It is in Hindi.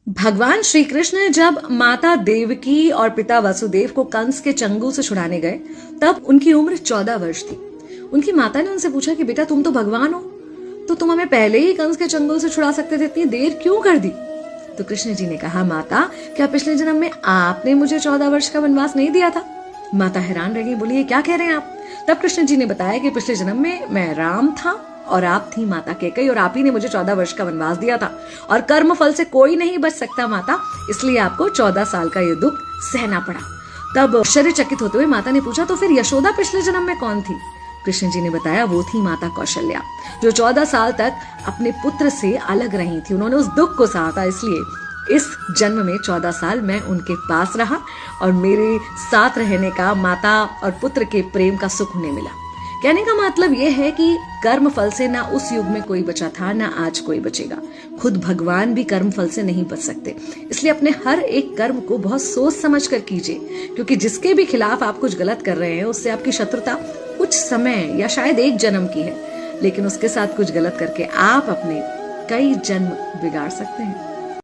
भगवान श्री कृष्ण जब माता देवकी और पिता वसुदेव को कंस के चंगुल से छुड़ाने गए तब उनकी उम्र 14 वर्ष थी। उनकी माता ने उनसे पूछा कि बेटा तुम तो भगवान हो, तो तुम हमें पहले ही कंस के चंगुल से छुड़ा सकते थे, इतनी देर क्यों कर दी? तो कृष्ण जी ने कहा, माता क्या पिछले जन्म में आपने मुझे 14 वर्ष का वनवास नहीं दिया था? माता हैरान रह गई, बोली ये क्या कह रहे हैं आप? तब कृष्ण जी ने बताया कि पिछले जन्म में मैं राम था और आप थी माता कैकेयी और आप ही ने मुझे 14 वर्ष का वनवास दिया था और कर्म फल से कोई नहीं बच सकता माता, इसलिए आपको 14 साल का ये दुख सहना पड़ा। तब आश्चर्यचकित होते हुए माता ने पूछा, तो फिर यशोदा पिछले जन्म में कौन थी? कृष्ण जी ने बताया, वो थी माता कौशल्या, जो 14 साल तक अपने पुत्र से अलग रही थी। उन्होंने उस दुख को सहा था, इसलिए इस जन्म में 14 साल मैं उनके पास रहा और मेरे साथ रहने का माता और पुत्र के प्रेम का सुख उन्हें मिला। कहने का मतलब यह है कि कर्म फल से ना उस युग में कोई बचा था, ना आज कोई बचेगा। खुद भगवान भी कर्म फल से नहीं बच सकते, इसलिए अपने हर एक कर्म को बहुत सोच समझ कर कीजिए, क्योंकि जिसके भी खिलाफ आप कुछ गलत कर रहे हैं उससे आपकी शत्रुता कुछ समय या शायद एक जन्म की है, लेकिन उसके साथ कुछ गलत करके आप अपने कई जन्म बिगाड़ सकते हैं।